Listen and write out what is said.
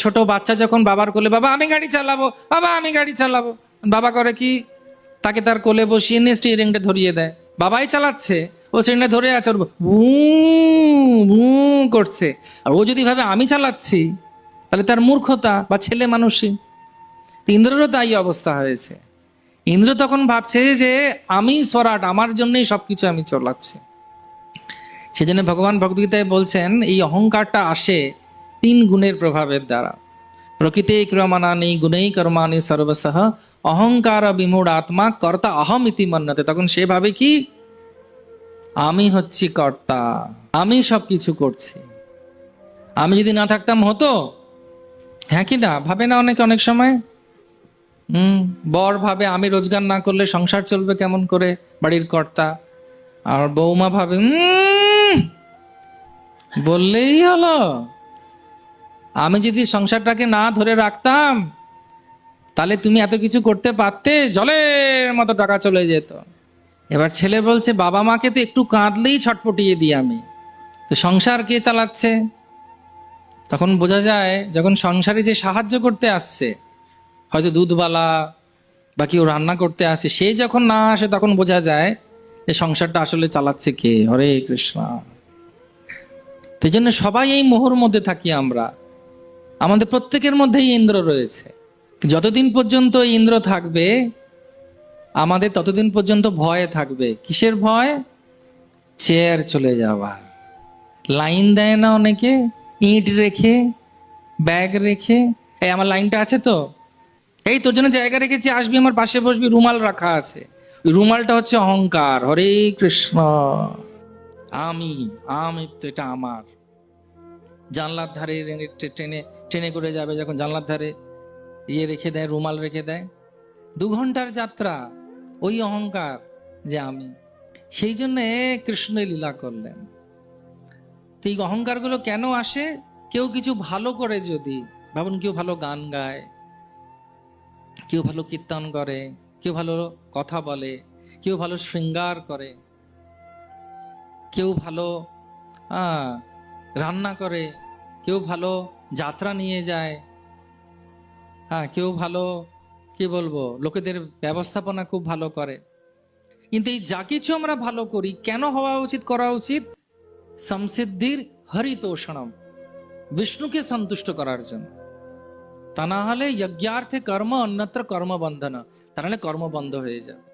ছোট বাচ্চা যখন বাবার কোলে, বাবা আমি গাড়ি চালাবো, বাবা আমি গাড়ি চালাবো, বাবা করে কি, তাকে তার কোলে বসিয়ে নিয়ে স্টিয়ারিংটা ধরিয়ে দেয়। বাবাই চালাচ্ছে, ও স্টিয়ারিংটা ধরে আছে, ওর ভু ভু করছে। আর ও যদি ভাবে আমি চালাচ্ছি, তাহলে তার মূর্খতা বা ছেলে মানুষই। ইন্দ্রেরও তাই অবস্থা হয়েছে। ইন্দ্র তখন ভাবছে যে আমি সরাট, আমার জন্যই সবকিছু আমি চালাচ্ছি। সেজন্য ভগবান ভগবদ্গীতায় বলছেন এই অহংকারটা আসে 3 গুণের প্রভাবের দ্বারা। প্রকৃতি ক্রমানানি গুণেই কর্মাণি সর্বসহ অহংকার বিমূঢ় আত্মা কর্তা অহম ইতি মন্যতে। তখন সে ভাবে কি, আমি হচ্ছি কর্তা, আমি সবকিছু করছি। আমি যদি না থাকতাম হতো, হ্যাঁ কি না ভাবে না অনেকে অনেক সময়। বর ভাবে আমি রোজগার না করলে সংসার চলবে কেমন করে, বাড়ির কর্তা। আর বৌমা ভাবে বললেই হলো, আমি যদি সংসারটাকে না ধরে রাখতাম তাহলে তুমি এত কিছু করতে পারতে, জলের মতো টাকা চলে যেত। এবার ছেলে বলছে বাবা মাকে তো একটু কাঁদলেই ছটফটিয়ে দিই আমি, তো সংসার কে চালাচ্ছে? তখন বোঝা যায় যখন সংসারে যে সাহায্য করতে আসছে, হয়তো দুধওয়ালা বা কেউ রান্না করতে আসে, সে যখন না আসে তখন বোঝা যায় যে সংসারটা আসলে চালাচ্ছে কে। হরে কৃষ্ণ। সেই জন্য সবাই এই মোহর মধ্যে থাকি আমরা। আমাদের প্রত্যেকের মধ্যেই ইন্দ্র রয়েছে। যতদিন পর্যন্ত ইন্দ্র থাকবে আমাদের, ততদিন পর্যন্ত ভয় থাকবে। কিসের ভয়? চেয়ার চলে যাওয়া। লাইন দেয় না অনেকে, ইট রেখে, ব্যাগ রেখে, এই আমার লাইনটা আছে তো, এই তোর জন্য জায়গা রেখেছি, আসবি আমার পাশে বসবি, রুমাল রাখা আছে। রুমালটা হচ্ছে অহংকার। হরে কৃষ্ণ। আমি আমি তো এটা আমার। জানলার ধারে ট্রেনে ট্রেনে করে যাবে, যখন জানলার ধারে ইয়ে রেখে দেয়, রুমাল রেখে দেয়, 2 ঘন্টার যাত্রা, ওই অহংকার যে আমি। সেই জন্যে কৃষ্ণ লীলা করলেন। তো এই অহংকারগুলো কেন আসে? কেউ কিছু ভালো করে, যদি ভাবুন কেউ ভালো গান গায়, কেউ ভালো কীর্তন করে, কেউ ভালো কথা বলে, কেউ ভালো শৃঙ্গার করে, কেউ ভালো রান্না করে, কেউ ভালো যাত্রা নিয়ে যায়, কেউ ভালো কি বলবো লোকেদের ব্যবস্থাপনা খুব ভালো করে। কিন্তু এই যা কিছু আমরা ভালো করি, কেন হওয়া উচিত, করা উচিত? সংসিদ্ধির হরিতোষণম, বিষ্ণুকে সন্তুষ্ট করার জন্য। তা না হলে যজ্ঞার্থে কর্ম অন্যত্র কর্ম বন্ধন, তা নাহলে কর্ম বন্ধ হয়ে যাবে।